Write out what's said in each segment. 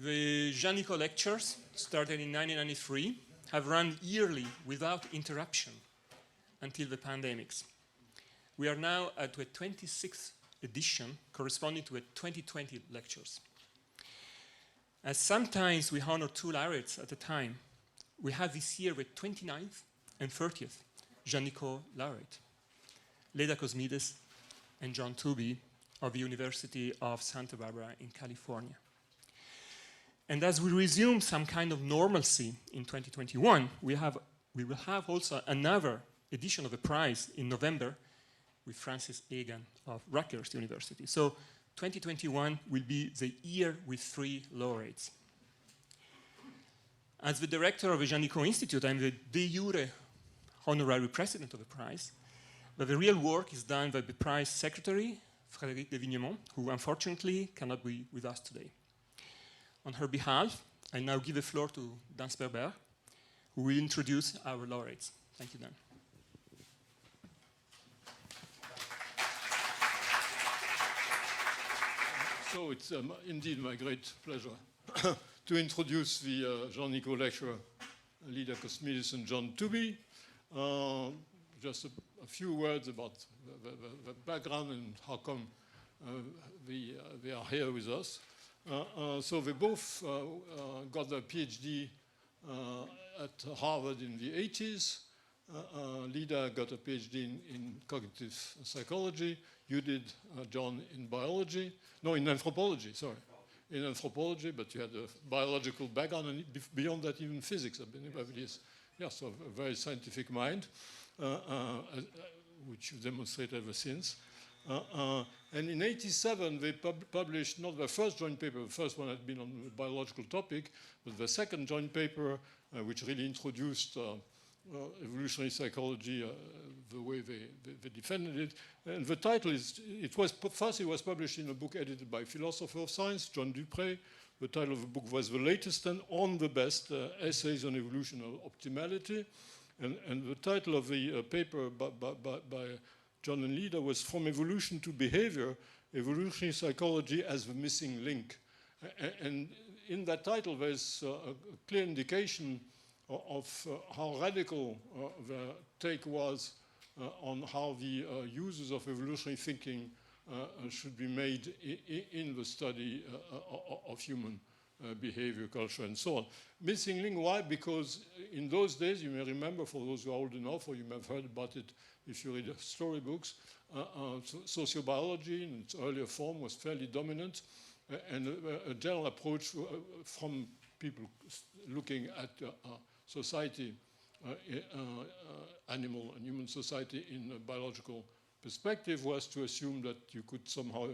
The Jean Nicod lectures, started in 1993, have run yearly without interruption until the pandemics. We are now at a 26th edition, corresponding to a 2020 lectures. As sometimes we honor two laureates at a time, we have this year the 29th and 30th Jean Nicod laureate, Leda Cosmides and John Tooby of the University of Santa Barbara in California. And as we resume some kind of normalcy in 2021, we will have also another edition of the prize in November with Francis Egan of Rutgers University. So 2021 will be the year with 3 laureates. As the director of the Jean Nicod Institute, I'm the de jure honorary president of the prize, but the real work is done by the prize secretary, Frédéric de Vignemont, who unfortunately cannot be with us today. On her behalf, I now give the floor to Dan Sperber, who will introduce our laureates. Thank you, Dan. So it's indeed my great pleasure to introduce the Jean Nicod lecturer, Leda Cosmides and John Tooby. Just a few words about the background and how come they are here with us. So they both got their PhD at Harvard in the 80s. Leda got a PhD in cognitive psychology. You did, John, in biology. No, in anthropology, sorry. In anthropology, but you had a biological background, and beyond that, even physics. Yeah, so a very scientific mind, which you demonstrated ever since. And in 87, they published not the first joint paper, the first one had been on a biological topic, but the second joint paper, which really introduced evolutionary psychology the way they defended it. And the title is, it was published in a book edited by a philosopher of science, John Dupré. The title of the book was The Latest and On the Best Essays on Evolutional Optimality. And the title of the paper by John and Leda was From Evolution to Behavior, Evolutionary Psychology as the Missing Link. And in that title, there's a clear indication of how radical the take was on how the uses of evolutionary thinking should be made in the study of human behavior, culture, and so on. Missing link, why? Because in those days, you may remember, for those who are old enough, or you may have heard about it if you read storybooks, sociobiology in its earlier form was fairly dominant, and a general approach from people looking at society, animal and human society in a biological perspective was to assume that you could somehow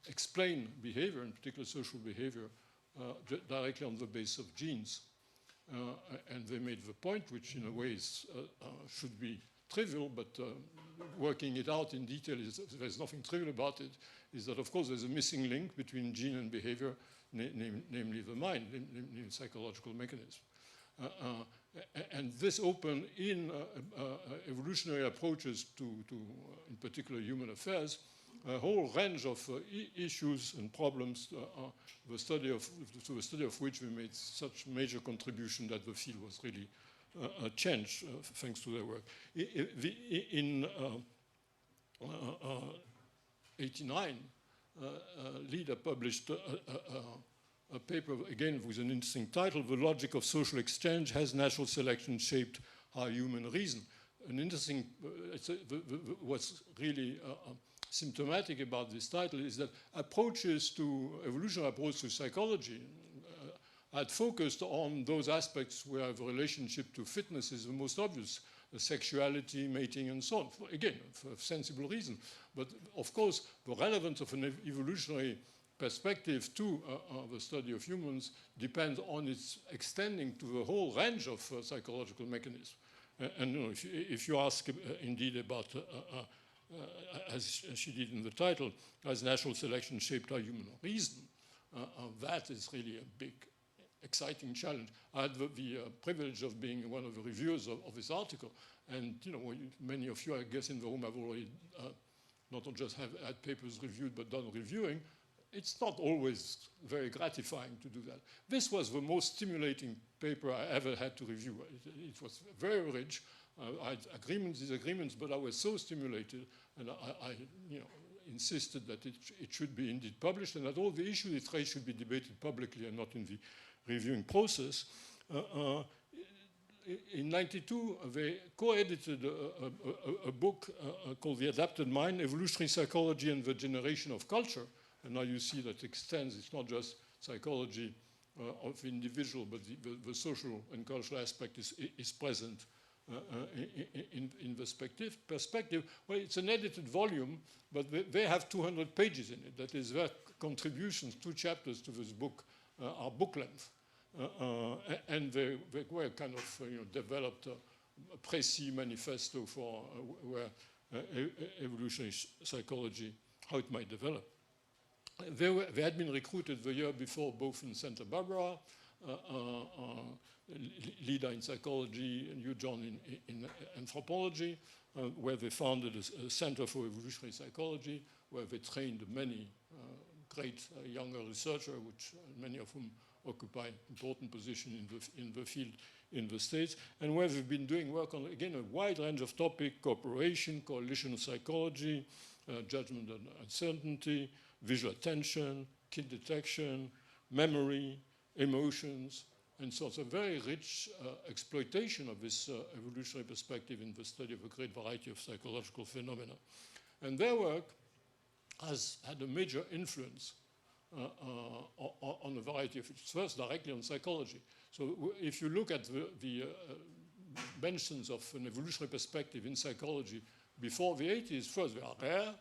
explain behavior, in particular social behavior, directly on the basis of genes. And they made the point, which in a way should be trivial, but working it out in detail, there's nothing trivial about it, is that of course there's a missing link between gene and behavior, namely the mind, namely psychological mechanism. And this opened in evolutionary approaches to, in particular, human affairs, a whole range of issues and problems, to the study of which we made such major contribution that the field was really changed thanks to their work. In 89, Leda published a paper, again, with an interesting title, The Logic of Social Exchange, Has Natural Selection Shaped How Human Reason? An interesting, what's really symptomatic about this title is that evolutionary approach to psychology had focused on those aspects where the relationship to fitness is the most obvious, sexuality, mating, and so on, again, for sensible reason. But of course, the relevance of an evolutionary perspective to the study of humans depends on its extending to the whole range of psychological mechanisms. And you know, if you ask indeed about, as she did in the title, has natural selection shaped our human reason, that is really a big, exciting challenge. I had the privilege of being one of the reviewers of this article, and you know, many of you, I guess, in the room have already not just had papers reviewed, but done reviewing. it's not always very gratifying to do that. This was the most stimulating paper I ever had to review. It was very rich. I had agreements, disagreements, but I was so stimulated, and I insisted that it should be indeed published, and that all the issues it raised should be debated publicly and not in the reviewing process. In '92, they co-edited a book called The Adapted Mind, Evolutionary Psychology and the Generation of Culture. And now you see that extends, it's not just psychology of the individual, but the social and cultural aspect is present in the perspective. Well, it's an edited volume, but they have 200 pages in it. That is, their contributions, 2 chapters to this book are book length. And they were kind of developed a précis manifesto for where evolutionary psychology, how it might develop. They had been recruited the year before both in Santa Barbara, leader in psychology, and you, John, in anthropology, where they founded a Center for Evolutionary Psychology, where they trained many great younger researchers, which many of whom occupy important positions in the field in the States, and where they've been doing work on, again, a wide range of topics: cooperation, coalition psychology, judgment and uncertainty, visual attention, kid detection, memory, emotions, and so it's a very rich exploitation of this evolutionary perspective in the study of a great variety of psychological phenomena. And their work has had a major influence on a variety of issues. First, directly on psychology. So if you look at the mentions of an evolutionary perspective in psychology before the 80s, first, they are rare.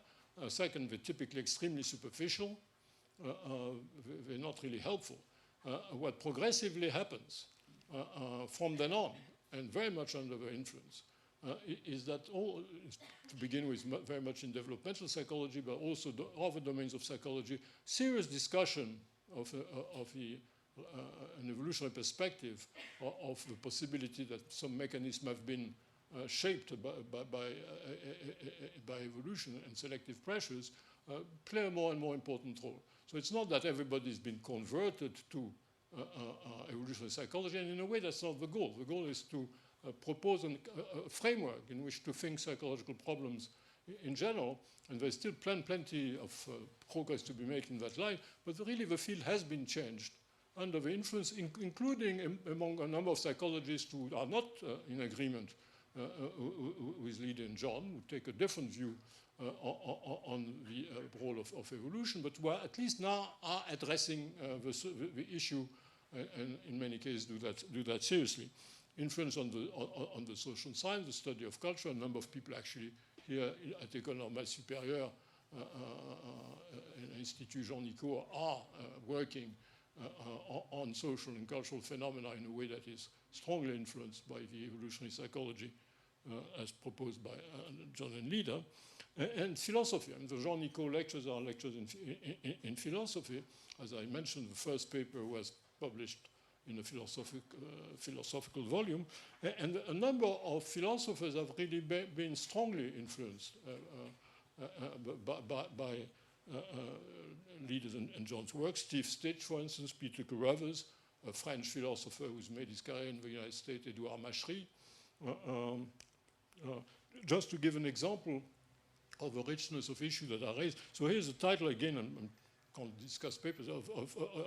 Second, they're typically extremely superficial. They're not really helpful. What progressively happens from then on, and very much under their influence, is that all, to begin with, very much in developmental psychology, but also the other domains of psychology, serious discussion of an evolutionary perspective of the possibility that some mechanisms have been shaped by evolution and selective pressures, play a more and more important role. So it's not that everybody's been converted to evolutionary psychology, and in a way that's not the goal. The goal is to propose a framework in which to think psychological problems in general, and there's still plenty of progress to be made in that line, but really the field has been changed under the influence, including among a number of psychologists who are not in agreement with Lydia and John, who take a different view on the role of evolution, but who are at least now are addressing the issue, and in many cases do that seriously. Influence on the social science, the study of culture. A number of people actually here at École Normale Supérieure, Institut Jean Nicod, are working on social and cultural phenomena in a way that is strongly influenced by the evolutionary psychology as proposed by John and Lida. And philosophy. And the Jean Nicod lectures are lectures in philosophy. As I mentioned, the first paper was published in a philosophical volume. And a number of philosophers have really been strongly influenced by Leaders and John's work. Steve Stitch, for instance, Peter Carruthers, a French philosopher who's made his career in the United States, Edouard Machery. Just to give an example of the richness of issues that are raised. So here's the title again, I can't discuss papers, of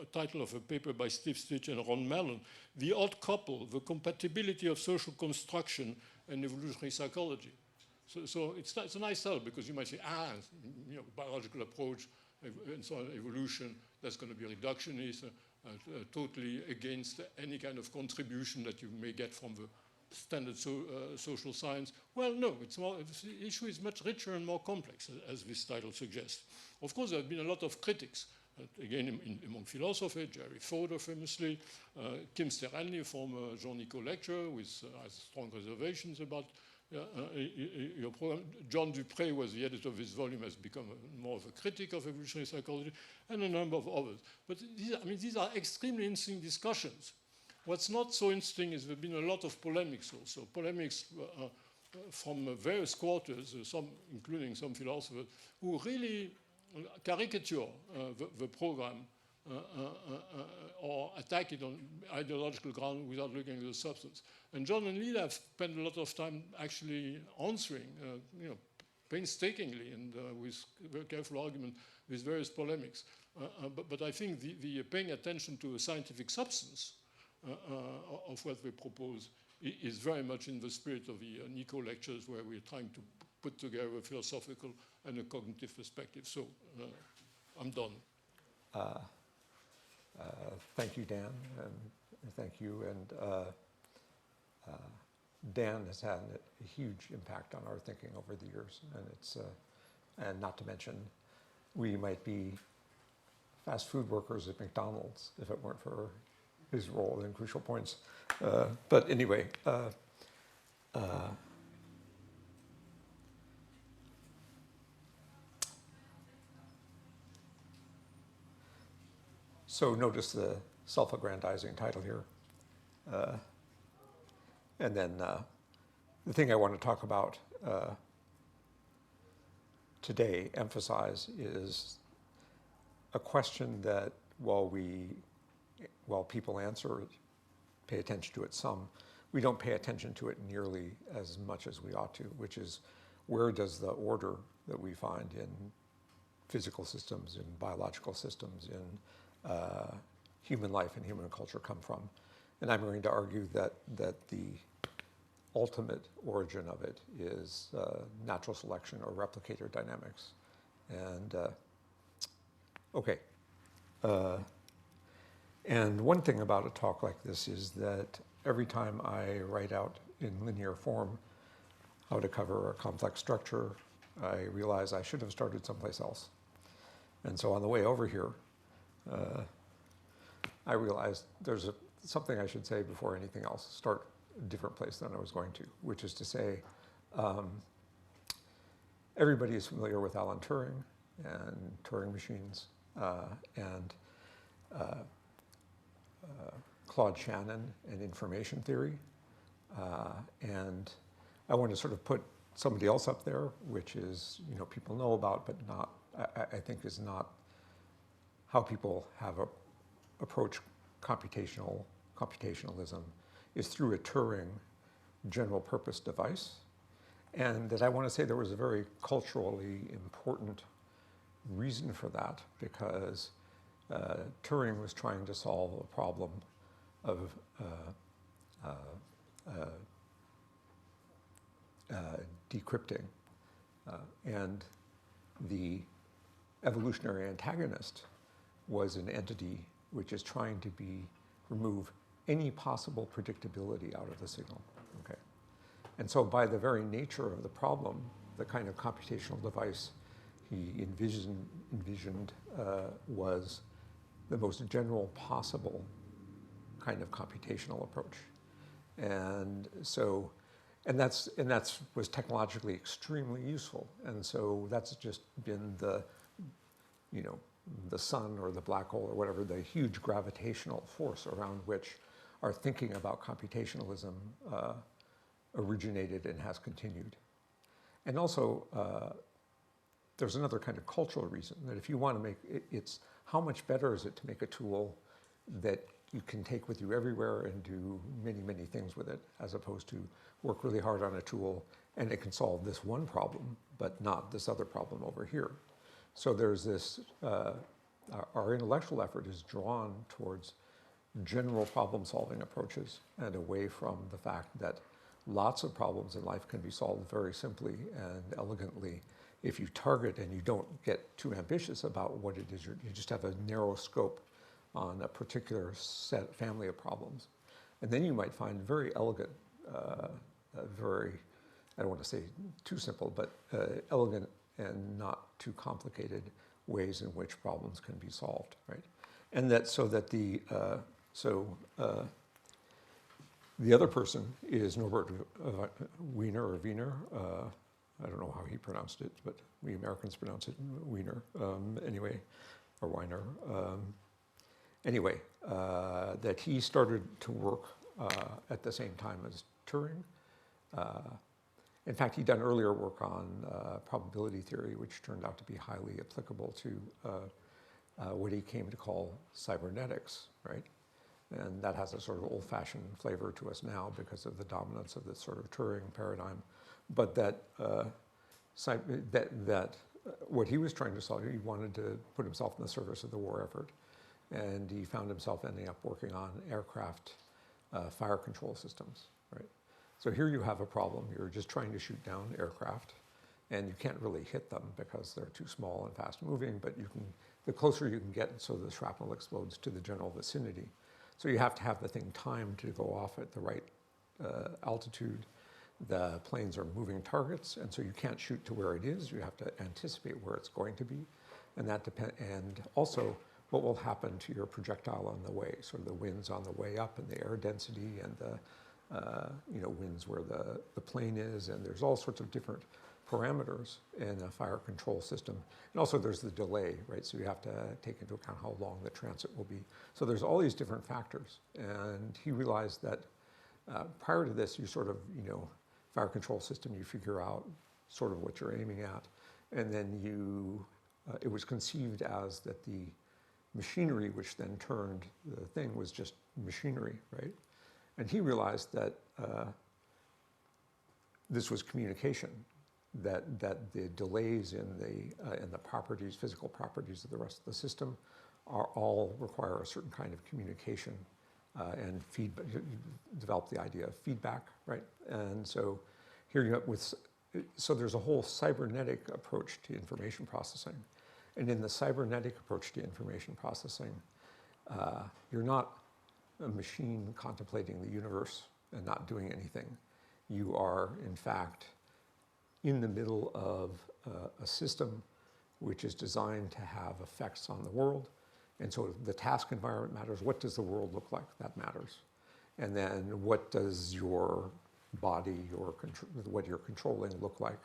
a title of a paper by Steve Stitch and Ron Mellon, The Odd Couple, The Compatibility of Social Construction and Evolutionary Psychology. So it's a nice title because you might say, biological approach and so on, evolution, that's going to be reductionist, totally against any kind of contribution that you may get from the standard social science. Well, no, the issue is much richer and more complex, as this title suggests. Of course, there have been a lot of critics, again, among philosophers, Jerry Fodor famously, Kim Sterranley, a former Jean Nicod lecturer, has strong reservations about your program. John Dupré was the editor of this volume, has become more of a critic of evolutionary psychology, and a number of others. But these are extremely interesting discussions. What's not so interesting is there have been a lot of polemics also. Polemics from various quarters, including some philosophers, who really caricature the program or attack it on ideological ground without looking at the substance. And John and Lila have spent a lot of time actually answering, painstakingly and with very careful argument with various polemics. But I think the paying attention to the scientific substance of what we propose is very much in the spirit of the Nicod lectures, where we're trying to put together a philosophical and a cognitive perspective. So I'm done. Thank you, Dan, and thank you. And Dan has had a huge impact on our thinking over the years, and it's and not to mention, we might be fast food workers at McDonald's if it weren't for his role in crucial points. But anyway. So notice the self-aggrandizing title here. And then the thing I want to talk about today, emphasize, is a question that while people answer it, pay attention to it some, we don't pay attention to it nearly as much as we ought to, which is, where does the order that we find in physical systems, in biological systems, in human life and human culture come from? And I'm going to argue that the ultimate origin of it is natural selection or replicator dynamics. And okay. And one thing about a talk like this is that every time I write out in linear form how to cover a complex structure, I realize I should have started someplace else. And so on the way over here, I realized there's something I should say before anything else. Start a different place than I was going to, which is to say, everybody is familiar with Alan Turing and Turing machines and Claude Shannon and information theory. And I want to sort of put somebody else up there, which is, people know about, but not, I think is not how people have approach computationalism, is through a Turing general purpose device. And that I want to say there was a very culturally important reason for that, because Turing was trying to solve a problem of decrypting. And the evolutionary antagonist was an entity which is trying to remove any possible predictability out of the signal. Okay. And so by the very nature of the problem, the kind of computational device he envisioned was the most general possible kind of computational approach. And so, and that's was technologically extremely useful. And so that's just been the sun or the black hole or whatever, the huge gravitational force around which our thinking about computationalism originated and has continued. And also, there's another kind of cultural reason, that if you want to make it's how much better is it to make a tool that you can take with you everywhere and do many, many things with it, as opposed to work really hard on a tool and it can solve this one problem, but not this other problem over here. So there's this, our intellectual effort is drawn towards general problem-solving approaches and away from the fact that lots of problems in life can be solved very simply and elegantly if you target and you don't get too ambitious about what it is. You just have a narrow scope on a particular family of problems. And then you might find very elegant, very, I don't want to say too simple, but elegant and not too complicated ways in which problems can be solved, right? And that so that the other person is Norbert Wiener or Wiener. I don't know how he pronounced it, but we Americans pronounce it Wiener anyway, or Weiner. Anyway, that he started to work at the same time as Turing. In fact, he'd done earlier work on probability theory, which turned out to be highly applicable to what he came to call cybernetics, right? And that has a sort of old-fashioned flavor to us now because of the dominance of this sort of Turing paradigm. But what he was trying to solve, he wanted to put himself in the service of the war effort. And he found himself ending up working on aircraft fire control systems, right? So here you have a problem. You're just trying to shoot down aircraft, and you can't really hit them because they're too small and fast moving, but you can, the closer you can get so the shrapnel explodes to the general vicinity. So you have to have the thing timed to go off at the right altitude. The planes are moving targets, and so you can't shoot to where it is. You have to anticipate where it's going to be, and that and also what will happen to your projectile on the way. Sort of the winds on the way up, and the air density, and the winds where the plane is, and there's all sorts of different parameters in a fire control system. And also there's the delay, right? So you have to take into account how long the transit will be. So there's all these different factors. And he realized that prior to this, you sort of, fire control system, you figure out sort of what you're aiming at. And then it was conceived as that the machinery which then turned the thing was just machinery, right? And he realized that this was communication, that the delays in the properties, physical properties of the rest of the system all require a certain kind of communication and feedback. You develop the idea of feedback, right? And so here you have so there's a whole cybernetic approach to information processing. And in the cybernetic approach to information processing, you're not a machine contemplating the universe and not doing anything. You are, in fact, in the middle of a system which is designed to have effects on the world. And so the task environment matters. What does the world look like? That matters. And then what does your body, what you're controlling look like?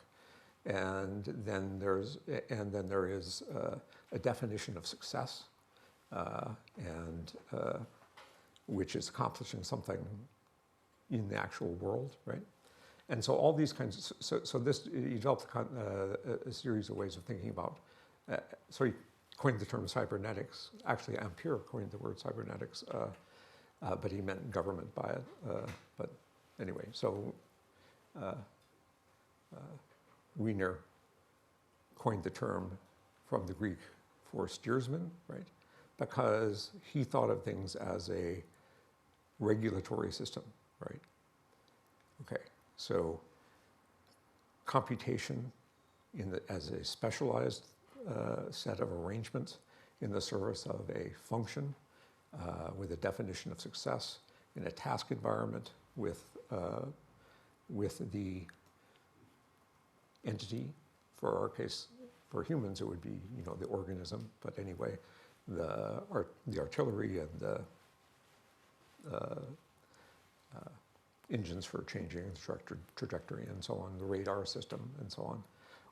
And then there is a definition of success, which is accomplishing something in the actual world, right? And so all these kinds of, so this, he developed a series of ways of thinking about, so he coined the term cybernetics. Actually, Ampere coined the word cybernetics, but he meant government by it. But anyway, so Wiener coined the term from the Greek for steersman, right? Because he thought of things as a regulatory system, right? Okay, so computation as a specialized set of arrangements in the service of a function with a definition of success in a task environment with the entity. For our case, for humans, it would be the organism. But anyway, the artillery and the engines for changing the trajectory and so on, the radar system and so on.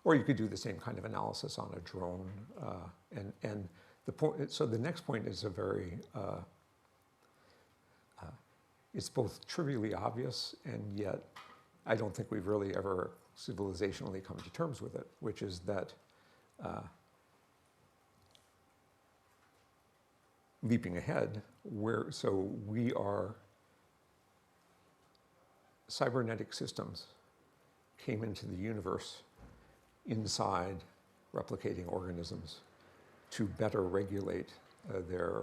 Or you could do the same kind of analysis on a drone. And the point. So the next point is a very. It's both trivially obvious, and yet I don't think we've really ever civilizationally come to terms with it, which is that leaping ahead, we are cybernetic systems came into the universe inside replicating organisms to better regulate their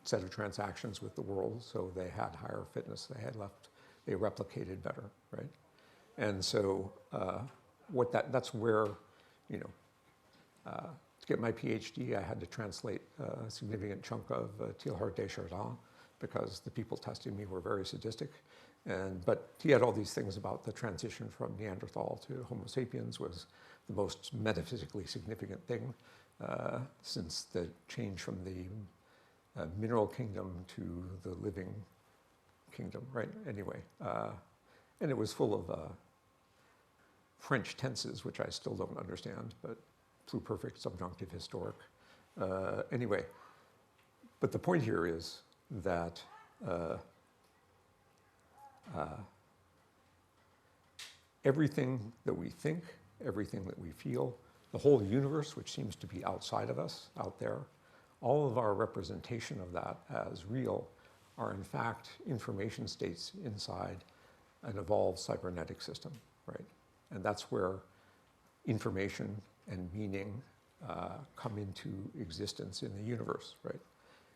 set of transactions with the world, so they had higher fitness, they replicated better, right? And so that's where, to get my PhD, I had to translate a significant chunk of Teilhard de Chardin because the people testing me were very sadistic. But he had all these things about the transition from Neanderthal to Homo sapiens was the most metaphysically significant thing since the change from the mineral kingdom to the living kingdom, right? Anyway, and it was full of French tenses, which I still don't understand, but pluperfect, subjunctive, historic. Anyway, but the point here is that everything that we think, everything that we feel, the whole universe, which seems to be outside of us, out there, all of our representation of that as real are in fact information states inside an evolved cybernetic system, right? And that's where information and meaning come into existence in the universe, right?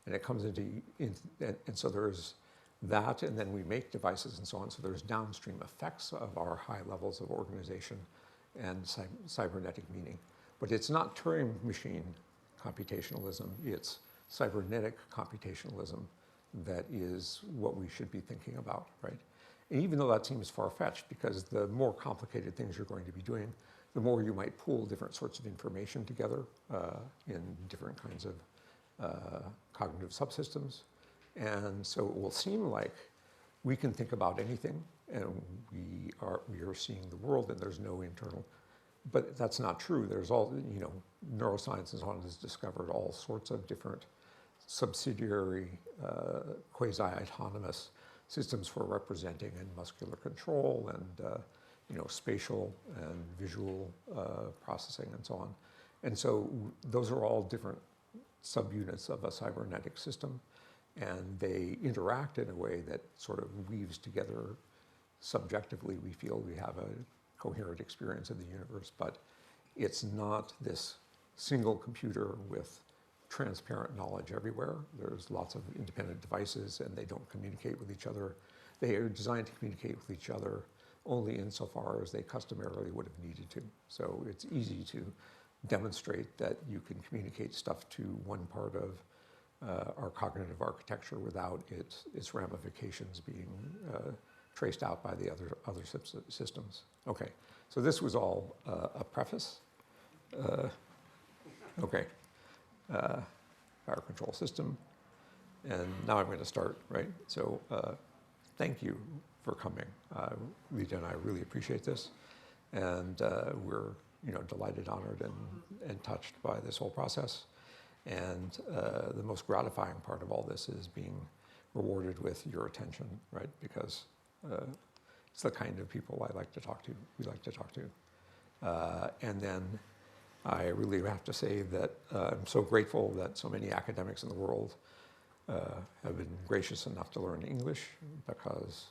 And it comes into, and so there's that, and then we make devices and so on. So there's downstream effects of our high levels of organization and cybernetic meaning. But it's not Turing machine computationalism, it's cybernetic computationalism that is what we should be thinking about, right? And even though that seems far-fetched, because the more complicated things you're going to be doing, the more you might pool different sorts of information together in different kinds of cognitive subsystems. And so it will seem like we can think about anything, and we are seeing the world, and there's no internal. But that's not true. There's all, neuroscience and so on has discovered all sorts of different subsidiary, quasi-autonomous systems for representing and muscular control and spatial and visual processing and so on. And so those are all different subunits of a cybernetic system, and they interact in a way that sort of weaves together subjectively. We feel we have a coherent experience of the universe, but it's not this single computer with transparent knowledge everywhere. There's lots of independent devices, and they don't communicate with each other. They are designed to communicate with each other only insofar as they customarily would have needed to. So it's easy to demonstrate that you can communicate stuff to one part of our cognitive architecture without its ramifications being traced out by the other systems. Okay, so this was all a preface. Okay, power control system, and now I'm going to start, right? So thank you for coming. Lita and I really appreciate this, and we're delighted, honored, and touched by this whole process. And the most gratifying part of all this is being rewarded with your attention, right? Because it's the kind of people I like to talk to, we like to talk to. And then I really have to say that I'm so grateful that so many academics in the world have been gracious enough to learn English, because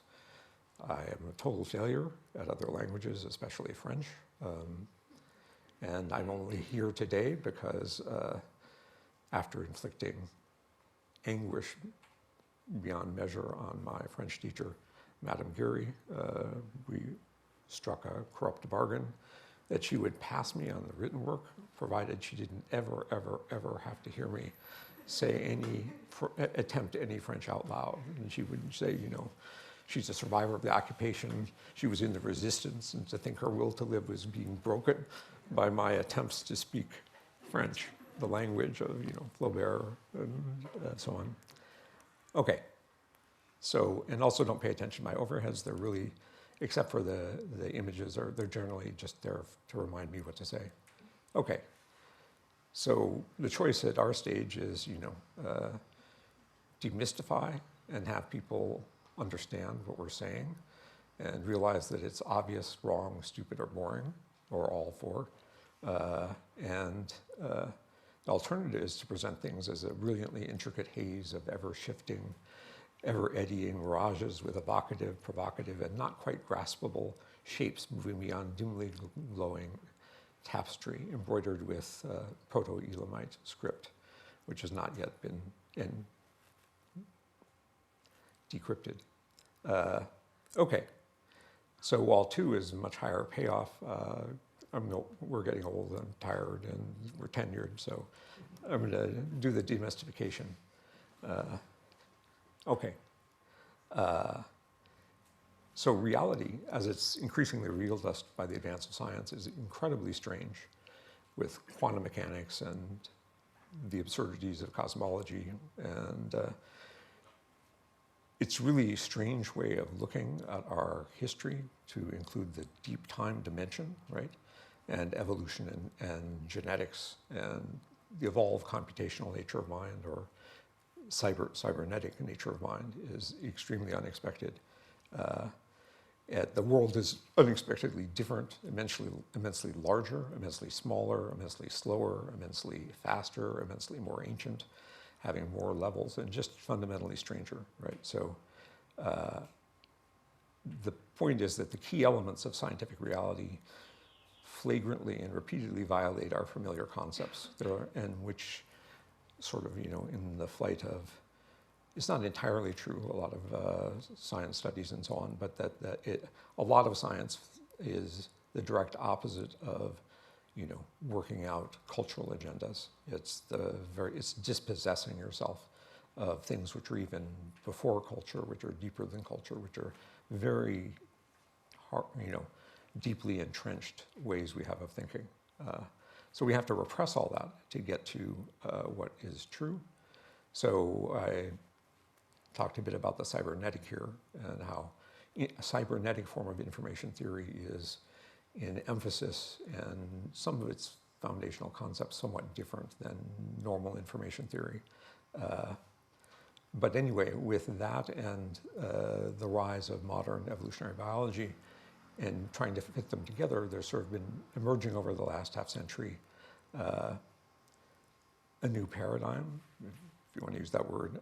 I am a total failure at other languages, especially French. And I'm only here today because after inflicting anguish beyond measure on my French teacher, Madame Guéry, we struck a corrupt bargain that she would pass me on the written work, provided she didn't ever, ever, ever have to hear me say attempt any French out loud. And she would say, she's a survivor of the occupation, she was in the resistance, and to think her will to live was being broken by my attempts to speak French, the language of, Flaubert and so on. Okay, so, and also don't pay attention to my overheads. They're really, except for the images, they're generally just there to remind me what to say. Okay, so the choice at our stage is, demystify and have people understand what we're saying and realize that it's obvious, wrong, stupid, or boring, or all four. And the alternative is to present things as a brilliantly intricate haze of ever-shifting, ever-eddying mirages with evocative, provocative, and not quite graspable shapes moving beyond dimly glowing tapestry embroidered with proto-Elamite script, which has not yet been decrypted. Okay, so while 2 is a much higher payoff, we're getting old and tired and we're tenured, so I'm going to do the demystification. Okay. So reality, as it's increasingly revealed to us by the advance of science, is incredibly strange, with quantum mechanics and the absurdities of cosmology. And it's really a strange way of looking at our history to include the deep time dimension, right? And evolution and genetics and the evolved computational nature of mind, or cybernetic nature of mind, is extremely unexpected. The world is unexpectedly different, immensely larger, immensely smaller, immensely slower, immensely faster, immensely more ancient, having more levels, and just fundamentally stranger, right? So the point is that the key elements of scientific reality flagrantly and repeatedly violate our familiar concepts, and which sort of, in the flight of, it's not entirely true, a lot of science studies and so on, but a lot of science is the direct opposite of, working out cultural agendas. It's dispossessing yourself of things which are even before culture, which are deeper than culture, which are very hard, deeply entrenched ways we have of thinking. So we have to repress all that to get to what is true. So I talked a bit about the cybernetic here and how a cybernetic form of information theory is in emphasis and some of its foundational concepts somewhat different than normal information theory. But anyway, with that and the rise of modern evolutionary biology and trying to fit them together, there's sort of been emerging over the last half century a new paradigm, if you want to use that word.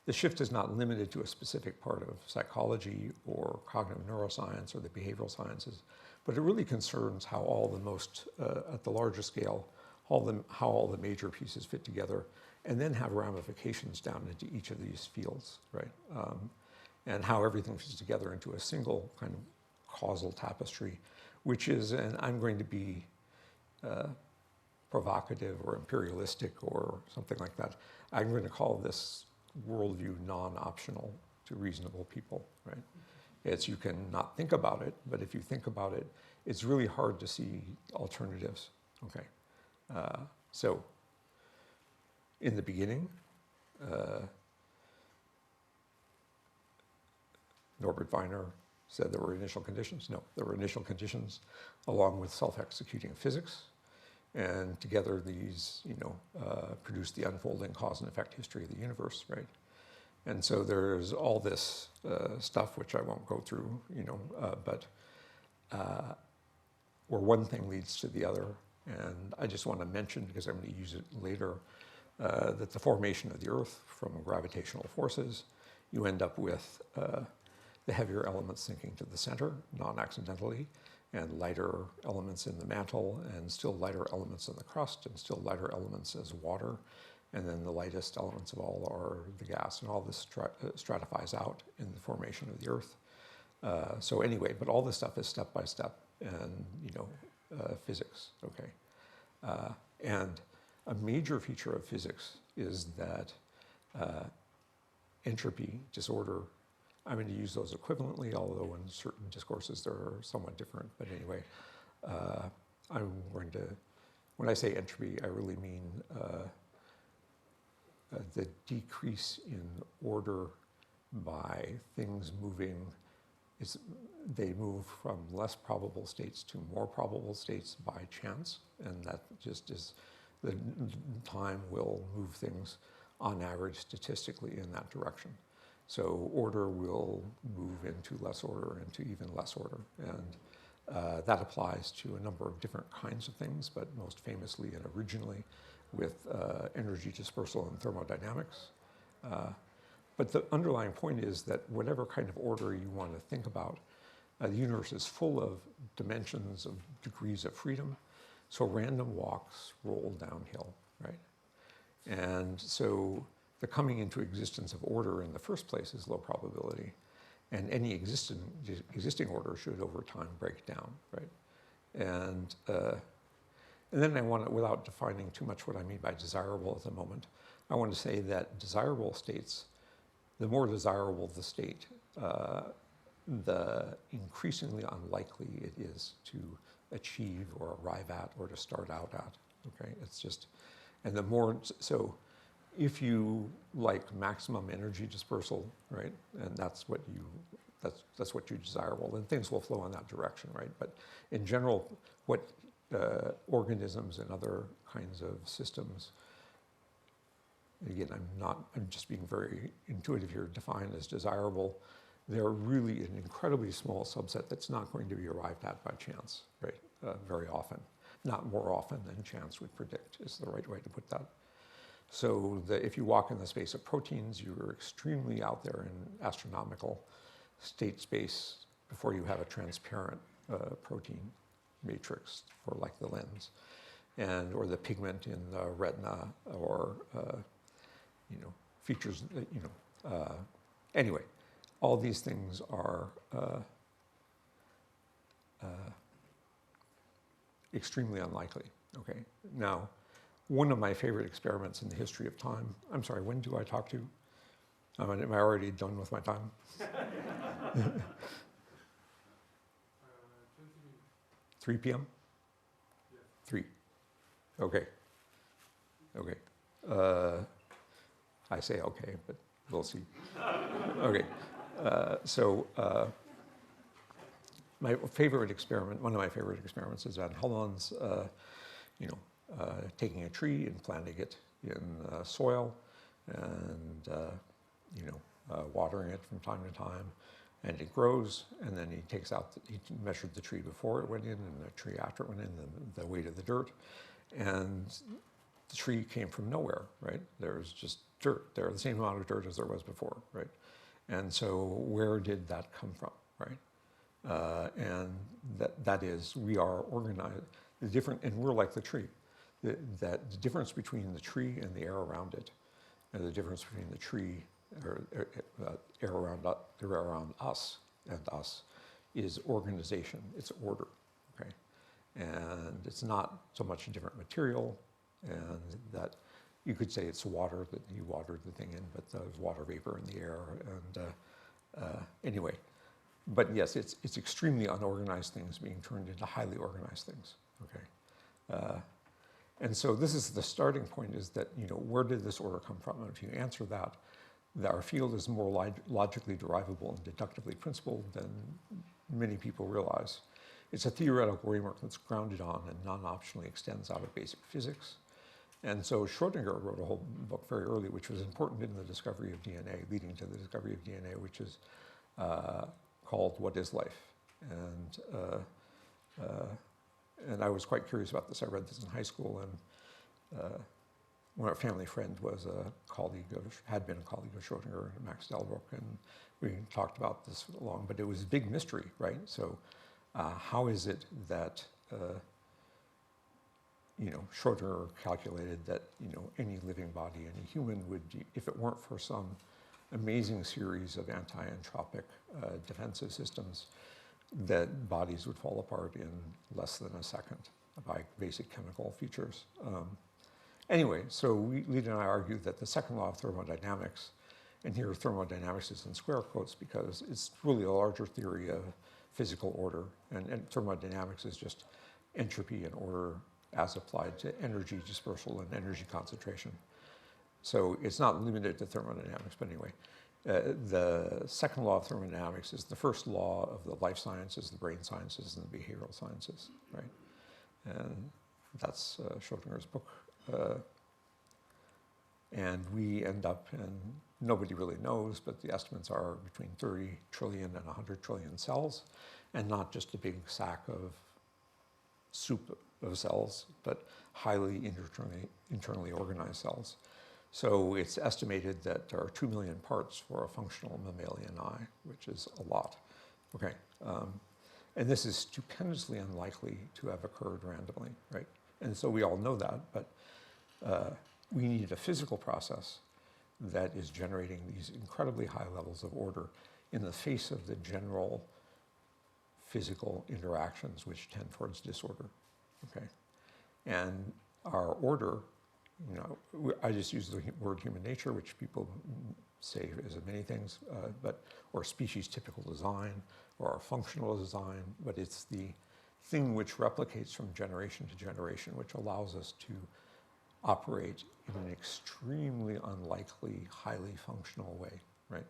The shift is not limited to a specific part of psychology or cognitive neuroscience or the behavioral sciences, but it really concerns how all the most, at the larger scale, how all the major pieces fit together, and then have ramifications down into each of these fields, right? And how everything fits together into a single kind of causal tapestry, which is, and I'm going to be provocative or imperialistic or something like that, I'm going to call this worldview non-optional to reasonable people, right? It's, you can not think about it, but if you think about it, it's really hard to see alternatives, okay? So, in the beginning, Norbert Wiener said there were initial conditions. No, there were initial conditions along with self-executing physics. And together these, produce the unfolding cause and effect history of the universe, right? And so there's all this stuff, which I won't go through, but where one thing leads to the other. And I just want to mention, because I'm going to use it later, that the formation of the Earth from gravitational forces, you end up with the heavier elements sinking to the center, non-accidentally, and lighter elements in the mantle, and still lighter elements in the crust, and still lighter elements as water. And then the lightest elements of all are the gas, and all this stratifies out in the formation of the Earth. So anyway, but all this stuff is step by step, and physics, okay? And a major feature of physics is that entropy, disorder, I'm going to use those equivalently, although in certain discourses they're somewhat different. But anyway, I'm going to, when I say entropy, I really mean the decrease in order by things moving. They move from less probable states to more probable states by chance, and that just is, the time will move things on average statistically in that direction. So order will move into less order, into even less order. And that applies to a number of different kinds of things, but most famously and originally with energy dispersal and thermodynamics. But the underlying point is that whatever kind of order you want to think about, the universe is full of dimensions of degrees of freedom. So random walks roll downhill, right? And so the coming into existence of order in the first place is low probability, and any existing order should over time break down, right? And then I want to, without defining too much what I mean by desirable at the moment, I want to say that desirable states, the more desirable the state, the increasingly unlikely it is to achieve or arrive at or to start out at, okay? It's just, and the more, so if you like maximum energy dispersal, right, and that's what you desirable, then things will flow in that direction, right? But in general, what organisms and other kinds of systems, again, I'm just being very intuitive here, defined as desirable, they're really an incredibly small subset that's not going to be arrived at by chance, right? Very often. Not more often than chance would predict is the right way to put that. So if you walk in the space of proteins, you're extremely out there in astronomical state space before you have a transparent protein matrix for like the lens, or the pigment in the retina, or features. Anyway, all these things are extremely unlikely. Okay. Now, one of my favorite experiments in the history of time. I'm sorry. When do I talk to? Am I already done with my time? 3 p.m. Yeah. 3. Okay. Okay. I say okay, but we'll see. Okay. My favorite experiment, one of my favorite experiments, is Van Helmon's, taking a tree and planting it in soil, and watering it from time to time, and it grows. And then he takes out, he measured the tree before it went in and the tree after it went in, the weight of the dirt, and the tree came from nowhere. Right? There was just dirt there, the same amount of dirt as there was before. Right? And so where did that come from? Right? And that is, we are organized, and we're like the tree. The difference between the tree and the air around it, and the difference between the tree or air around us and us, is organization. It's order. Okay, and it's not so much a different material, and that you could say it's water that you watered the thing in, but there's water vapor in the air, and anyway. But yes, it's extremely unorganized things being turned into highly organized things. Okay, and so this is the starting point: is that where did this order come from? And if you answer that our field is more logically derivable and deductively principled than many people realize. It's a theoretical framework that's grounded on and non-optionally extends out of basic physics. And so Schrödinger wrote a whole book very early, which was important in the discovery of DNA, leading to the discovery of DNA, which is called What is Life? And I was quite curious about this. I read this in high school, and our family friend was had been a colleague of Schrödinger, Max Delbruck, and we talked about this long, but it was a big mystery, right? So how is it that Schrödinger calculated that any living body, any human would, if it weren't for some amazing series of anti-entropic defensive systems, that bodies would fall apart in less than a second by basic chemical features. Anyway, so Lida and I argued that the second law of thermodynamics, and here thermodynamics is in square quotes because it's really a larger theory of physical order, and thermodynamics is just entropy and order as applied to energy dispersal and energy concentration. So it's not limited to thermodynamics, but anyway. The second law of thermodynamics is the first law of the life sciences, the brain sciences, and the behavioral sciences, right? And that's Schrödinger's book. And we end up, and nobody really knows, but the estimates are between 30 trillion and 100 trillion cells, and not just a big sack of soup of cells, but highly internally organized cells. So it's estimated that there are 2 million parts for a functional mammalian eye, which is a lot. Okay, and this is stupendously unlikely to have occurred randomly, right? And so we all know that, but we need a physical process that is generating these incredibly high levels of order in the face of the general physical interactions which tend towards disorder, okay? And our order, I just use the word human nature, which people say is many things, or species typical design, or our functional design, but it's the thing which replicates from generation to generation, which allows us to operate in an extremely unlikely, highly functional way, right?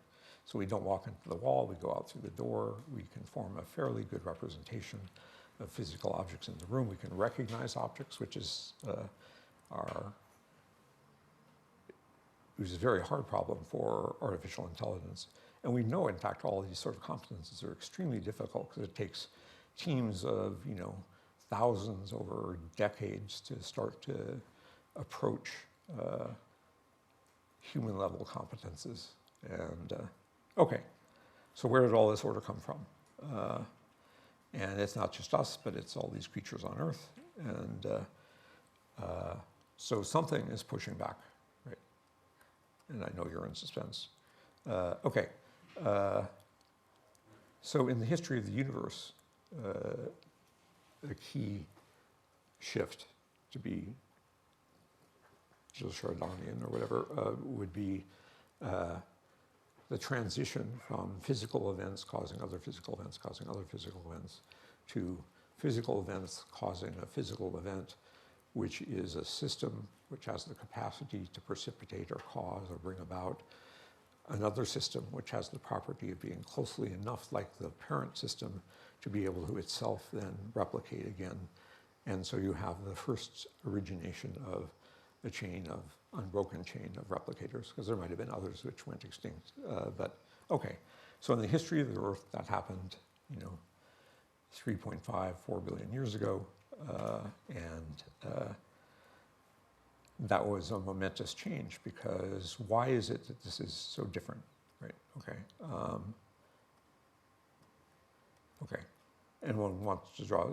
So we don't walk into the wall, we go out through the door, we can form a fairly good representation of physical objects in the room, we can recognize objects, which is is a very hard problem for artificial intelligence. And we know, in fact, all these sort of competences are extremely difficult because it takes teams of, thousands over decades to start to approach human-level competences. And okay, so where did all this order come from? And it's not just us, but it's all these creatures on Earth. And so something is pushing back, right? And I know you're in suspense. Okay. So in the history of the universe, a key shift to be Gilles-Chardonian or whatever would be the transition from physical events causing other physical events causing other physical events to physical events causing a physical event, which is a system which has the capacity to precipitate or cause or bring about another system which has the property of being closely enough like the parent system to be able to itself then replicate again. And so you have the first origination of a chain of, unbroken chain of replicators, because there might have been others which went extinct. But okay, so in the history of the Earth, that happened, 3.5, 4 billion years ago. That was a momentous change, because why is it that this is so different, right? Okay. Okay. And one wants to draw,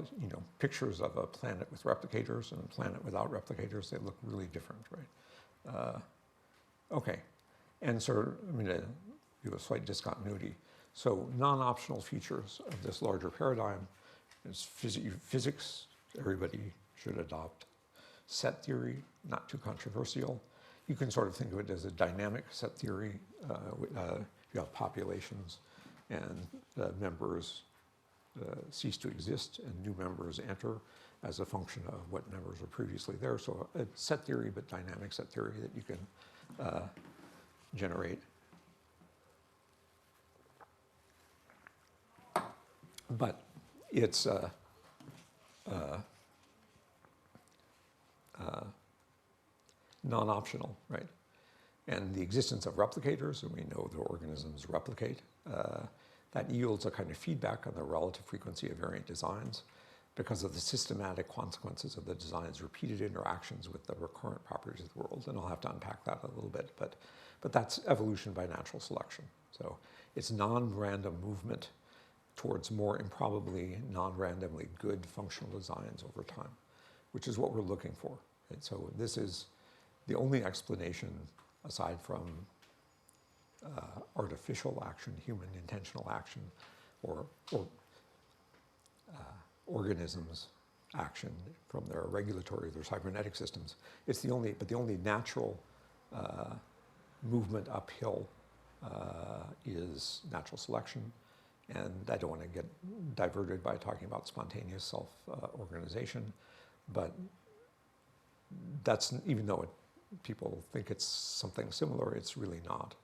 pictures of a planet with replicators and a planet without replicators. They look really different, right? Okay. And so I'm going to do a slight discontinuity. So non-optional features of this larger paradigm is physics. Everybody should adopt. Set theory, not too controversial. You can sort of think of it as a dynamic set theory. You have populations, and members cease to exist, and new members enter as a function of what members were previously there. So a set theory, but dynamic set theory that you can generate. But it's non-optional, right? And the existence of replicators, and we know the organisms replicate, that yields a kind of feedback on the relative frequency of variant designs because of the systematic consequences of the design's repeated interactions with the recurrent properties of the world. And I'll have to unpack that a little bit, but that's evolution by natural selection. So it's non-random movement towards more improbably non-randomly good functional designs over time, which is what we're looking for. Right? So this is the only explanation, aside from artificial action, human intentional action, or organisms' action from their regulatory, their cybernetic systems. It's the only natural movement uphill is natural selection. And I don't want to get diverted by talking about spontaneous self-organization, but that's, even though people think it's something similar, it's really not.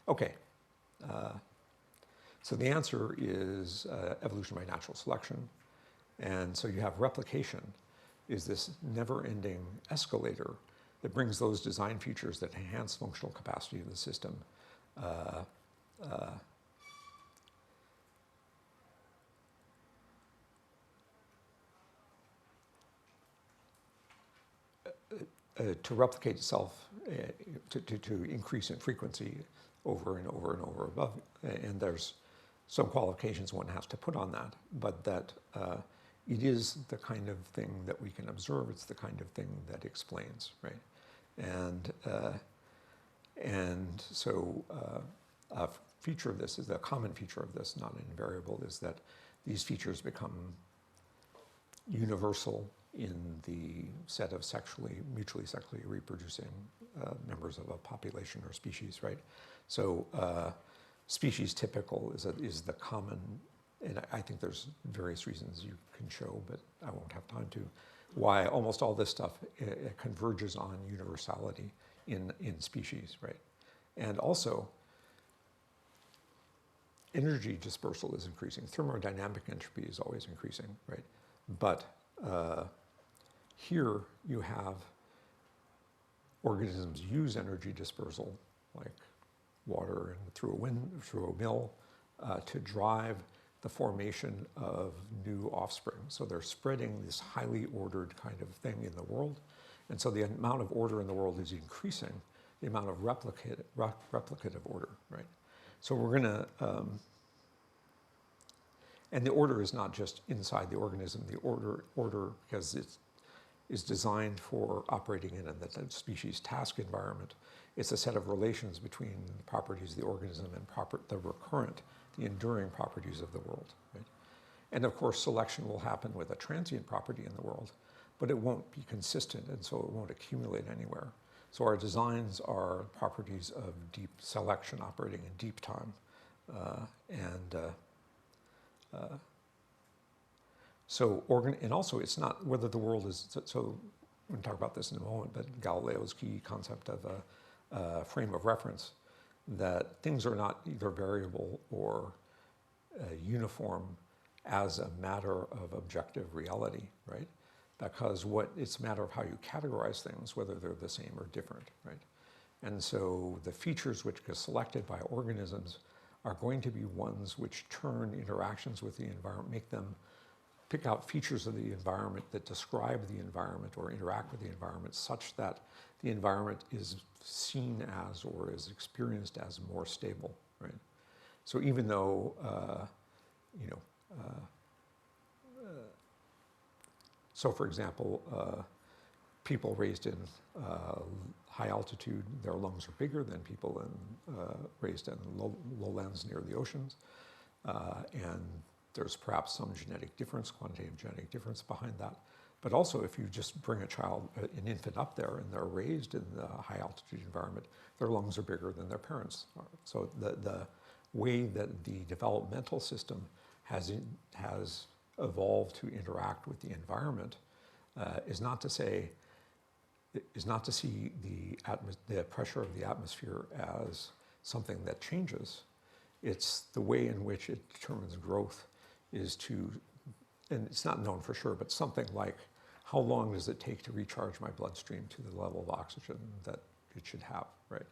Okay. So the answer is evolution by natural selection. And so you have replication is this never-ending escalator that brings those design features that enhance functional capacity of the system to replicate itself, to increase in frequency over and over and over above. And there's some qualifications one has to put on that, but that it is the kind of thing that we can observe. It's the kind of thing that explains, right? And so a feature of this is a common feature of this, not an invariable, is that these features become universal in the set of mutually sexually reproducing members of a population or species, right? So species typical is the common, and I think there's various reasons you can show, but I won't have time to, why almost all this stuff converges on universality in species, right? And also, energy dispersal is increasing. Thermodynamic entropy is always increasing, right? But here you have organisms use energy dispersal, like water and through a mill, to drive the formation of new offspring. So they're spreading this highly ordered kind of thing in the world. And so the amount of order in the world is increasing, the amount of replicative order, right? So we're going to, and the order is not just inside the organism. The order because it is designed for operating in the species task environment. It's a set of relations between the properties of the organism and the recurrent, the enduring properties of the world, right? And of course, selection will happen with a transient property in the world, but it won't be consistent, and so it won't accumulate anywhere. So our designs are properties of deep selection operating in deep time. And also it's not whether the world is, so we'll talk about this in a moment, but Galileo's key concept of a frame of reference, that things are not either variable or uniform as a matter of objective reality, right? Because it's a matter of how you categorize things, whether they're the same or different, right? And so the features which get selected by organisms are going to be ones which turn interactions with the environment, pick out features of the environment that describe the environment or interact with the environment such that the environment is seen as or is experienced as more stable, right? So even though, so for example, people raised in high altitude, their lungs are bigger than people raised in lowlands near the oceans. And there's perhaps some genetic difference, quantitative genetic difference behind that. But also if you just bring an infant up there and they're raised in the high altitude environment, their lungs are bigger than their parents are. So the way that the developmental system has evolved to interact with the environment is not to see the pressure of the atmosphere as something that changes. It's the way in which it determines growth and it's not known for sure, but something like how long does it take to recharge my bloodstream to the level of oxygen that it should have, right?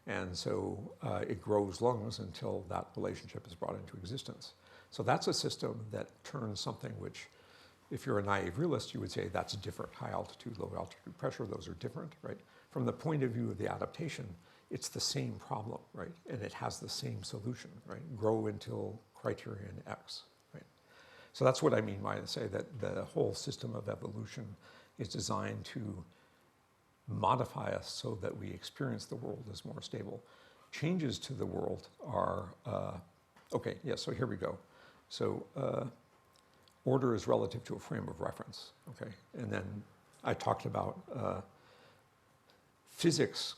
And so it grows lungs until that relationship is brought into existence. So that's a system that turns something which, if you're a naive realist, you would say that's different. High altitude, low altitude pressure, those are different, right? From the point of view of the adaptation, it's the same problem, right? And it has the same solution, right? Grow until criterion X, right? So that's what I mean when I say that the whole system of evolution is designed to modify us so that we experience the world as more stable. Changes to the world are, so here we go. So order is relative to a frame of reference, okay? And then I talked about physics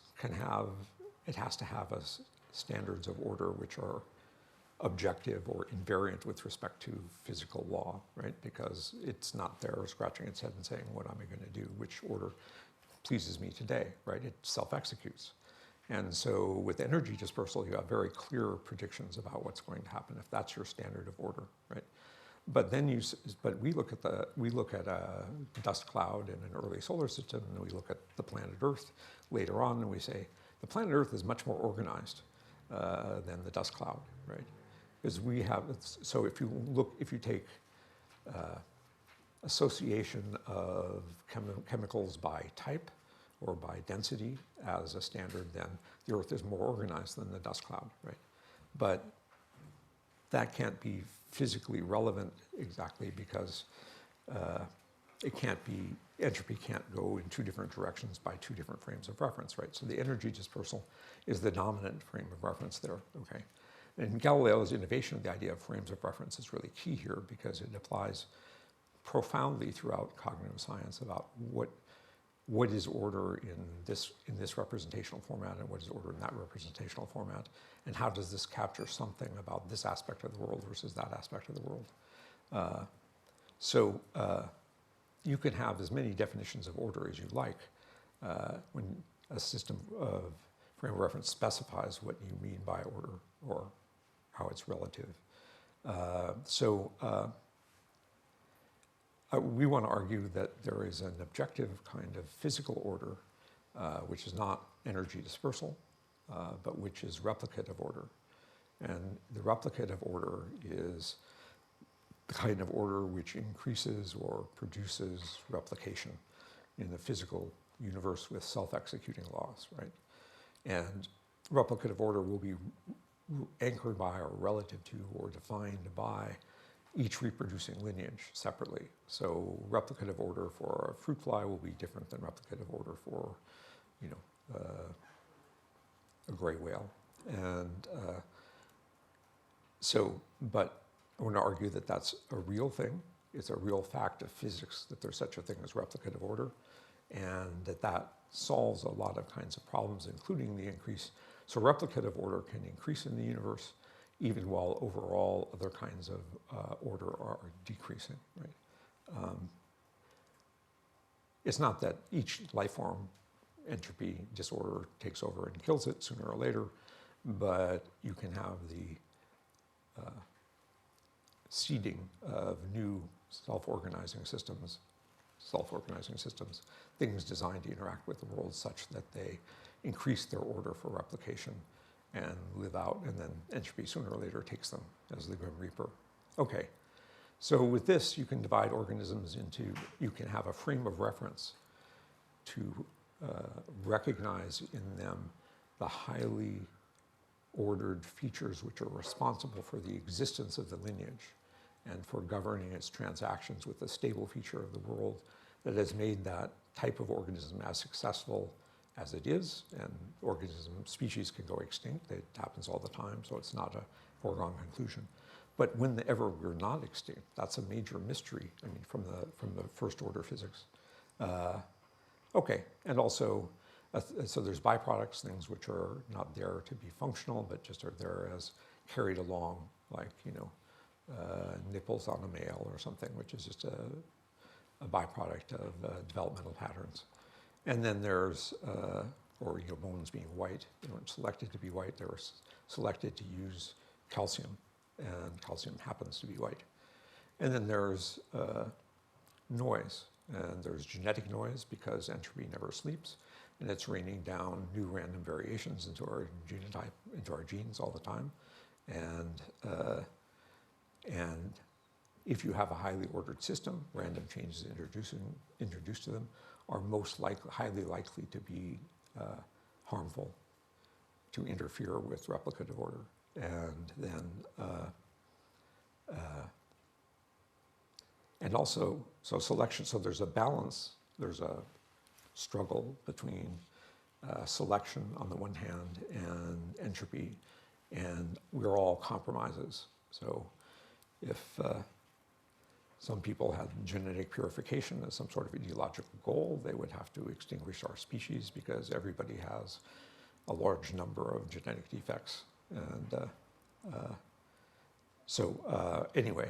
has to have standards of order which are objective or invariant with respect to physical law, right? Because it's not there scratching its head and saying, what am I going to do? Which order pleases me today, right? It self-executes. And so with energy dispersal, you have very clear predictions about what's going to happen if that's your standard of order, right? But then we look at a dust cloud in an early solar system, and we look at the planet Earth later on, and we say the planet Earth is much more organized than the dust cloud, right? Because if you take association of chemicals by type or by density as a standard, then the Earth is more organized than the dust cloud, right? But that can't be physically relevant exactly because entropy can't go in two different directions by two different frames of reference, right? So the energy dispersal is the dominant frame of reference there, okay? And Galileo's innovation of the idea of frames of reference is really key here because it applies profoundly throughout cognitive science about what is order in this representational format and what is order in that representational format, and how does this capture something about this aspect of the world versus that aspect of the world. You can have as many definitions of order as you like when a system of frame of reference specifies what you mean by order or how it's relative. We want to argue that there is an objective kind of physical order which is not energy dispersal, but which is replicative order. And the replicative order is the kind of order which increases or produces replication in the physical universe with self-executing laws, right? And replicative order will be anchored by or relative to or defined by each reproducing lineage separately. So replicative order for a fruit fly will be different than replicative order for, you know, a gray whale. And but I want to argue that that's a real thing. It's a real fact of physics that there's such a thing as replicative order, and that solves a lot of kinds of problems, including the increase. So replicative order can increase in the universe, even while overall other kinds of order are decreasing, right? It's not that each life form entropy disorder takes over and kills it sooner or later, but you can have the seeding of new self-organizing systems, things designed to interact with the world such that they increase their order for replication and live out, and then entropy sooner or later takes them as the Grim Reaper. Okay, so with this you can divide organisms into, you can have a frame of reference to recognize in them the highly ordered features which are responsible for the existence of the lineage and for governing its transactions with the stable feature of the world that has made that type of organism as successful as it is. And species can go extinct. It happens all the time, so it's not a foregone conclusion. But whenever we're not extinct, that's a major mystery, I mean, from the first order physics. Okay, and also, so there's byproducts, things which are not there to be functional, but just are there as carried along, like, you know, nipples on a male or something, which is just a byproduct of developmental patterns. And then there's, or, you know, bones being white. They weren't selected to be white, they were selected to use calcium, and calcium happens to be white. And then there's noise, and there's genetic noise because entropy never sleeps, and it's raining down new random variations into our genotype, into our genes all the time. And if you have a highly ordered system, random changes introduced to them are most likely, highly likely to be harmful, to interfere with replicative order. And then, and also, so selection, so there's a balance, there's a struggle between selection on the one hand and entropy, and we're all compromises. So if some people had genetic purification as some sort of ideological goal, they would have to extinguish our species because everybody has a large number of genetic defects. And anyway,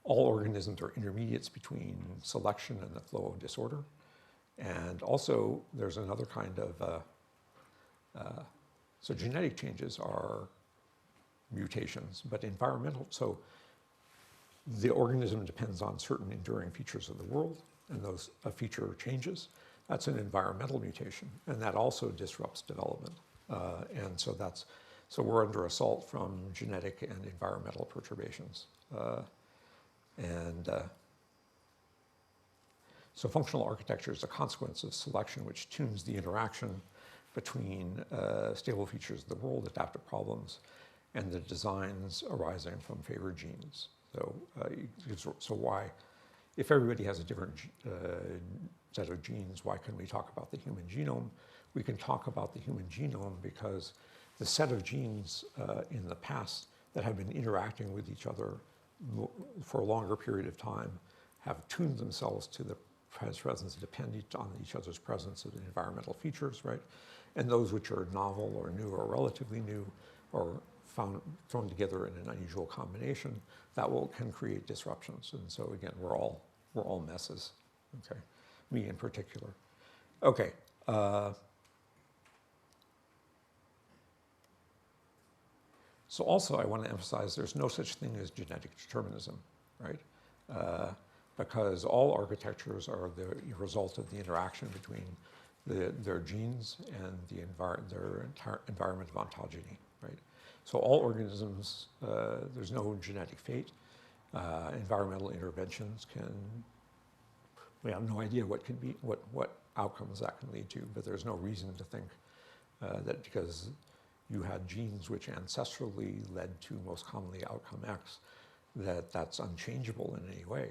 all organisms are intermediates between selection and the flow of disorder. And also, there's another kind of, so genetic changes are mutations, but environmental, so the organism depends on certain enduring features of the world, and those, a feature changes. That's an environmental mutation, and that also disrupts development. And so that's, so we're under assault from genetic and environmental perturbations. So functional architecture is a consequence of selection which tunes the interaction between stable features of the world, adaptive problems, and the designs arising from favored genes. So why, if everybody has a different set of genes, why can we talk about the human genome? We can talk about the human genome because the set of genes in the past that have been interacting with each other for a longer period of time have tuned themselves to the presence, dependent on each other's presence of the environmental features, right? And those which are novel or new or relatively new or thrown together in an unusual combination, that can create disruptions. And so again, we're all messes, okay? Me in particular. Okay. So also I want to emphasize there's no such thing as genetic determinism, right? because all architectures are the result of the interaction between their genes and their entire environment of ontogeny, right? So all organisms, there's no genetic fate. Environmental interventions we have no idea what outcomes that can lead to, but there's no reason to think that because you had genes which ancestrally led to most commonly outcome X, that's unchangeable in any way.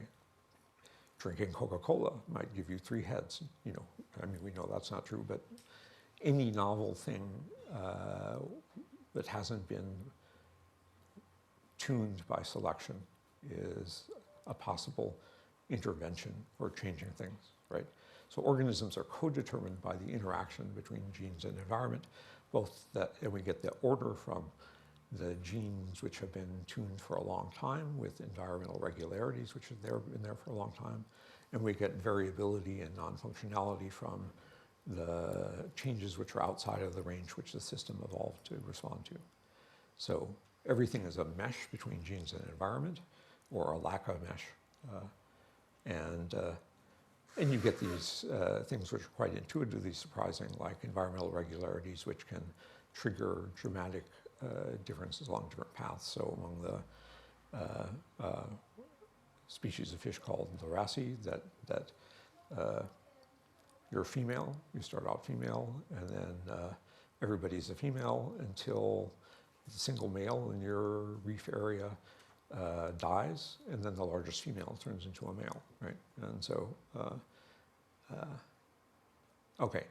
Drinking Coca-Cola might give you 3 heads. You know, I mean, we know that's not true, but any novel thing that hasn't been tuned by selection is a possible intervention or changing things, right? So organisms are co-determined by the interaction between genes and environment, and we get the order from the genes which have been tuned for a long time with environmental regularities which have been there for a long time, and we get variability and non-functionality from the changes which are outside of the range which the system evolved to respond to. So everything is a mesh between genes and environment, or a lack of mesh. And you get these things which are quite intuitively surprising, like environmental regularities, which can trigger dramatic differences along different paths. So among the species of fish called Lorasi, that you're female, you start out female, and then everybody's a female until the single male in your reef area dies, and then the largest female turns into a male, right? And so, okay.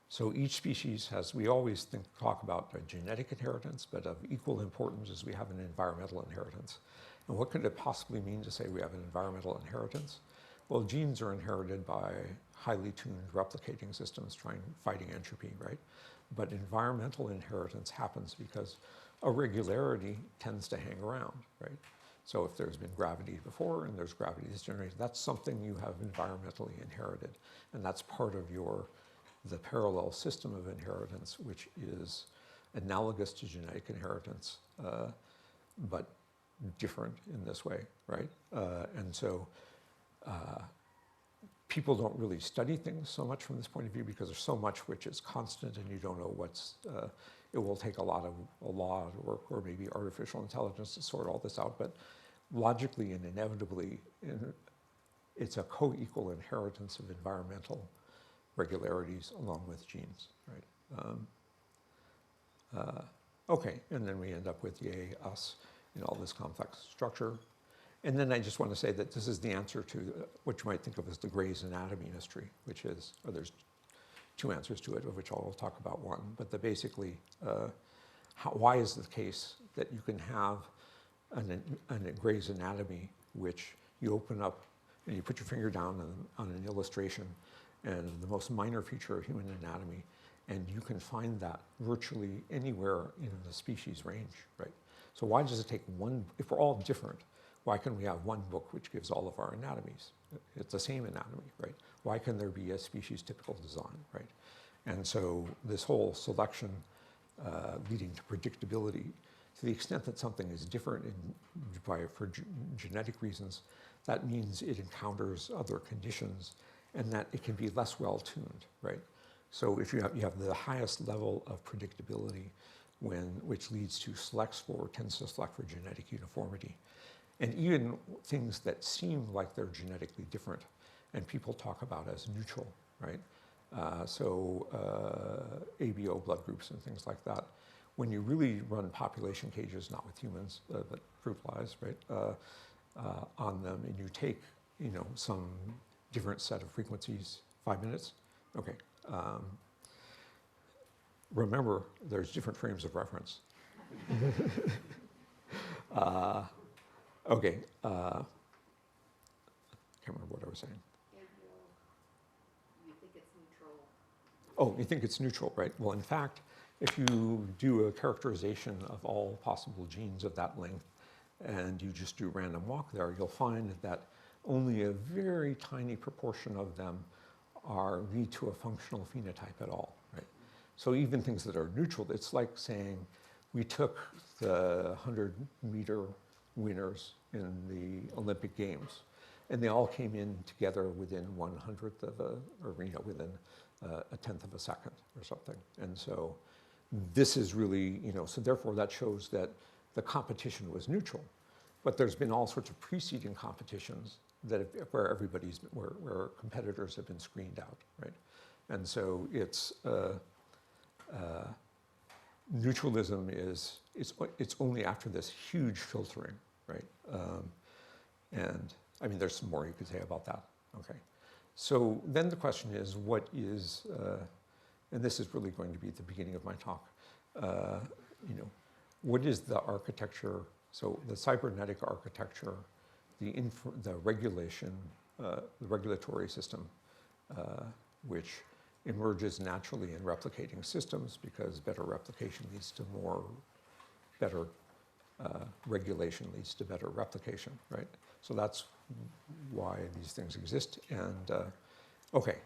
So each species has, we always talk about a genetic inheritance, but of equal importance is we have an environmental inheritance. And what could it possibly mean to say we have an environmental inheritance? Well, genes are inherited by highly tuned replicating systems fighting entropy, right? But environmental inheritance happens because a regularity tends to hang around, right? So if there's been gravity before and there's gravity that's generated, that's something you have environmentally inherited. And that's part of the parallel system of inheritance, which is analogous to genetic inheritance, but different in this way, right? And so people don't really study things so much from this point of view because there's so much which is constant and you don't know it will take a lot of law work or maybe artificial intelligence to sort all this out, but logically and inevitably, it's a co-equal inheritance of environmental regularities along with genes, right? Okay, and then we end up with yay, us, in all this complex structure. And then I just want to say that this is the answer to what you might think of as the Gray's anatomy mystery, which is, or there's 2 answers to it, of which I'll talk about one. But basically, why is the case that you can have a Gray's anatomy which you open up and you put your finger down on an illustration and the most minor feature of human anatomy, and you can find that virtually anywhere in the species range, right? So why does it take one, if we're all different, why can we have one book which gives all of our anatomies? It's the same anatomy, right? Why can there be a species typical design, right? And so this whole selection leading to predictability, to the extent that something is different for genetic reasons, that means it encounters other conditions and that it can be less well tuned, right? So if you have the highest level of predictability which tends to select for genetic uniformity. And even things that seem like they're genetically different and people talk about as neutral, right? ABO blood groups and things like that. When you really run population cages, not with humans, but fruit flies, right, on them, and you take, some different set of frequencies, 5 minutes, okay. Remember, there's different frames of reference. Okay, I can't remember what I was saying. You think it's neutral? Oh, you think it's neutral, right? Well, in fact, if you do a characterization of all possible genes of that length and you just do random walk there, you'll find that only a very tiny proportion of them lead to a functional phenotype at all, right? So even things that are neutral, it's like saying we took the 100-meter winners in the Olympic Games and they all came in together within 1/100th of or within a 1/10 of a second or something. And so this is really, so therefore that shows that the competition was neutral. But there's been all sorts of preceding competitions where where competitors have been screened out, right? And so it's neutralism it's only after this huge filtering, right? And I mean, there's some more you could say about that. Okay, so then the question is, what is, and this is really going to be at the beginning of my talk. What is the architecture? So the cybernetic architecture, the regulation, the regulatory system, which emerges naturally in replicating systems because better replication leads to better regulation leads to better replication, right? So that's why these things exist. And okay,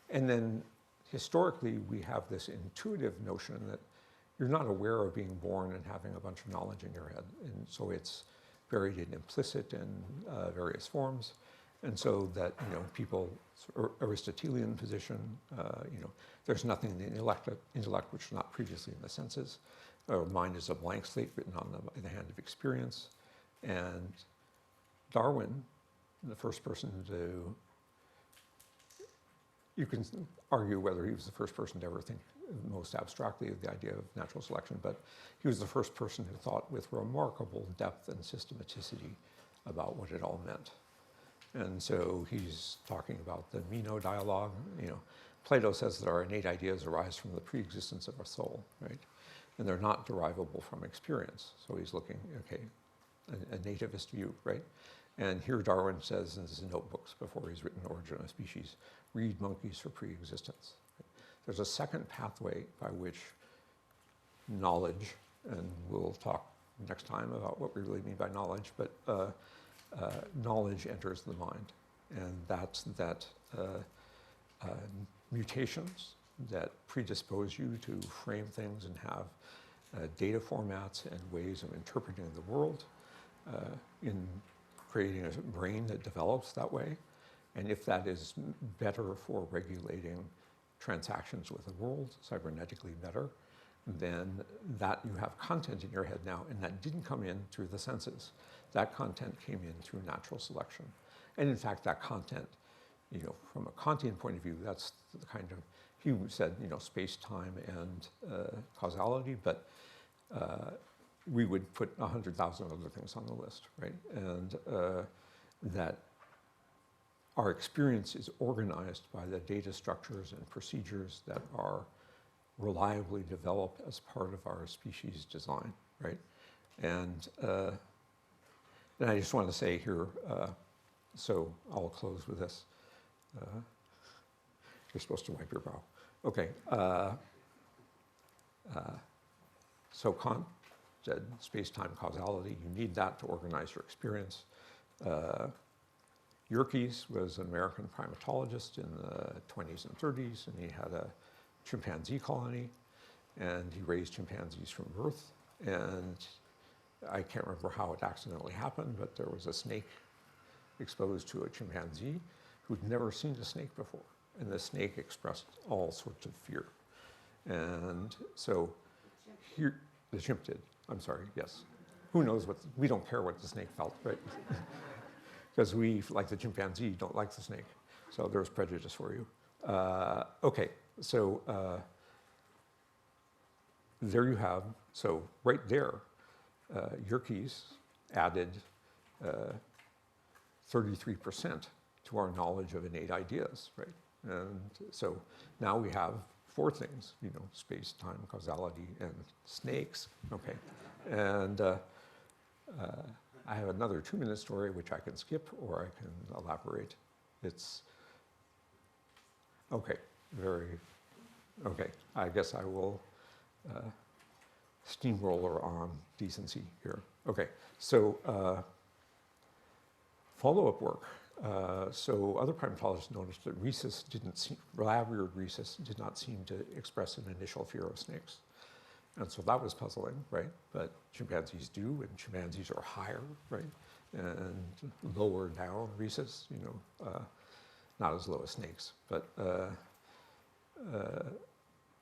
and then historically we have this intuitive notion that you're not aware of being born and having a bunch of knowledge in your head, and so it's buried in implicit in various forms. And so that, people, Aristotelian position, there's nothing in the intellect which is not previously in the senses. Mind is a blank slate written on in the hand of experience. And Darwin, the first person to, you can argue whether he was the first person to ever think most abstractly of the idea of natural selection, but he was the first person who thought with remarkable depth and systematicity about what it all meant. And so he's talking about the Meno dialogue. Plato says that our innate ideas arise from the pre-existence of our soul, right? And they're not derivable from experience. So he's looking, okay, a nativist view, right? And here Darwin says in his notebooks before he's written Origin of Species, read monkeys for pre-existence. There's a second pathway by which knowledge, and we'll talk next time about what we really mean by knowledge, but knowledge enters the mind. And that's that mutations that predispose you to frame things and have data formats and ways of interpreting the world in creating a brain that develops that way. And if that is better for regulating transactions with the world, cybernetically better, then that you have content in your head now, and that didn't come in through the senses. That content came in through natural selection. And in fact, that content, from a Kantian point of view, that's the kind of, he said, space-time and causality, but we would put 100,000 other things on the list, right? And that our experience is organized by the data structures and procedures that are reliably developed as part of our species design, right? And I just want to say here, so I'll close with this. You're supposed to wipe your brow. Okay. So Kant said space-time causality, you need that to organize your experience. Yerkes was an American primatologist in the 20s and 30s, and he had a chimpanzee colony, and he raised chimpanzees from birth. And I can't remember how it accidentally happened, but there was a snake exposed to a chimpanzee who'd never seen a snake before. And the snake expressed all sorts of fear. And so here, the chimp did. I'm sorry, yes. Who knows we don't care what the snake felt, right? Because we, like the chimpanzee, don't like the snake. So there's prejudice for you. Okay, so there you have, so right there, Yerkes added 33% to our knowledge of innate ideas, right? And so now we have 4 things, space, time, causality, and snakes, okay? And I have another 2-minute story which I can skip or I can elaborate. It's, okay, okay, I guess I will steamroller on decency here. Okay, so follow-up work. So other primatologists noticed that rhesus lab-reared rhesus did not seem to express an initial fear of snakes. And so that was puzzling, right? But chimpanzees do, and chimpanzees are higher, right? and lower down rhesus, not as low as snakes, but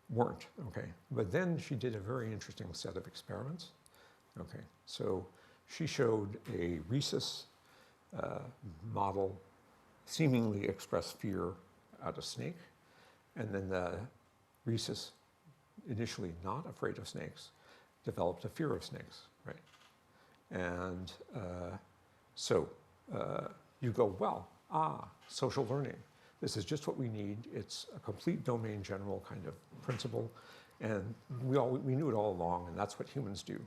weren't, okay? But then she did a very interesting set of experiments, okay? So she showed a rhesus model seemingly express fear out of snake, and then the rhesus, initially not afraid of snakes, developed a fear of snakes, right? And so you go, well, social learning. This is just what we need. It's a complete domain general kind of principle. And we knew it all along, and that's what humans do.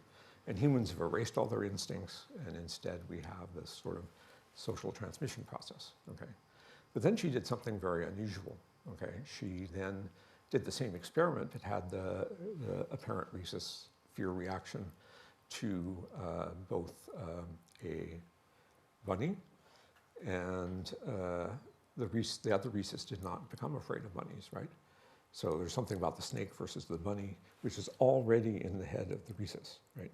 And humans have erased all their instincts, and instead we have this sort of social transmission process, okay? But then she did something very unusual, okay? She then did the same experiment, but had the apparent rhesus fear reaction to both a bunny and the other rhesus did not become afraid of bunnies, right? So there's something about the snake versus the bunny, which is already in the head of the rhesus, right?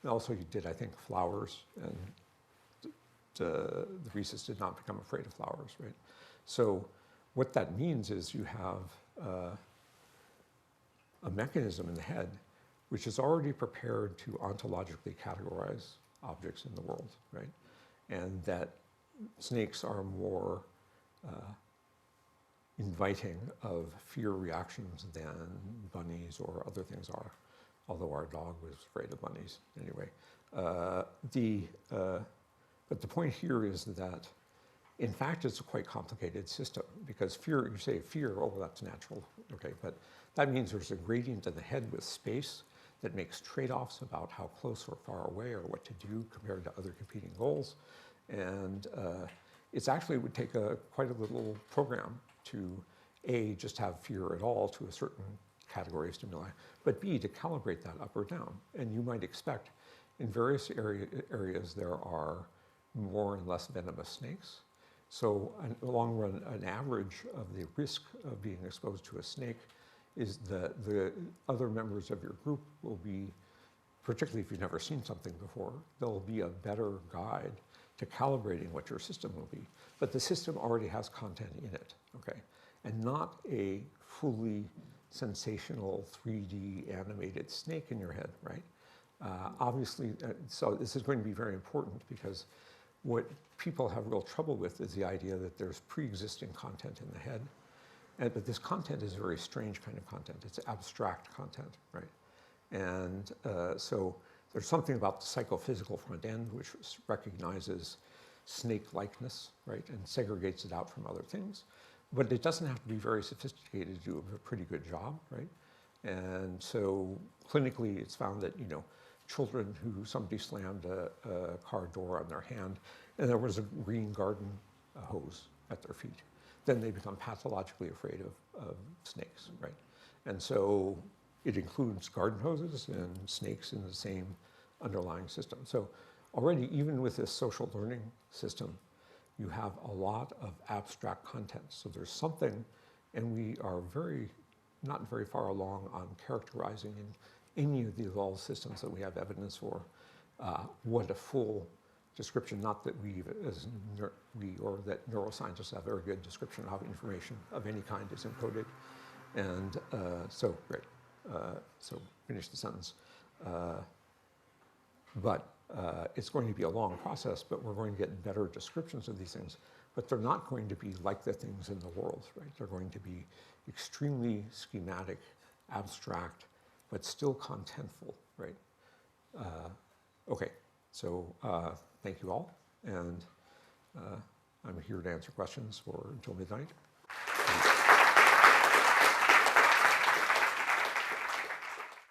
And also you did, I think, flowers, and the rhesus did not become afraid of flowers, right? So what that means is you have a mechanism in the head which is already prepared to ontologically categorize objects in the world, right? And that snakes are more inviting of fear reactions than bunnies or other things are, although our dog was afraid of bunnies anyway. But the point here is that, in fact, it's a quite complicated system, because fear, you say fear, oh, well, that's natural, okay, but that means there's a gradient in the head with space that makes trade-offs about how close or far away or what to do compared to other competing goals. And it's actually would take quite a little program to, A, just have fear at all to a certain category of stimuli, but B, to calibrate that up or down. And you might expect in various areas there are more and less venomous snakes. So in the long run, an average of the risk of being exposed to a snake is that the other members of your group will be, particularly if you've never seen something before, they'll be a better guide to calibrating what your system will be. But the system already has content in it, okay? And not a fully sensational 3D animated snake in your head, right? Obviously, so this is going to be very important, because what people have real trouble with is the idea that there's pre-existing content in the head. But this content is a very strange kind of content. It's abstract content, right? And so there's something about the psychophysical front end which recognizes snake-likeness, right, and segregates it out from other things. But it doesn't have to be very sophisticated to do a pretty good job, right? And so clinically, it's found that, children who somebody slammed a car door on their hand, and there was a green garden hose at their feet, then they become pathologically afraid of snakes, right? And so it includes garden hoses and snakes in the same underlying system. So already, even with this social learning system, you have a lot of abstract content. So there's something, and we are not very far along on characterizing in any of the evolved systems that we have evidence for what a full description, not that or that neuroscientists have very good description of information of any kind is encoded. And so, great. So finish the sentence. But it's going to be a long process, but we're going to get better descriptions of these things. But they're not going to be like the things in the world, right? They're going to be extremely schematic, abstract, but still contentful, right? Okay, so thank you all. And I'm here to answer questions until midnight.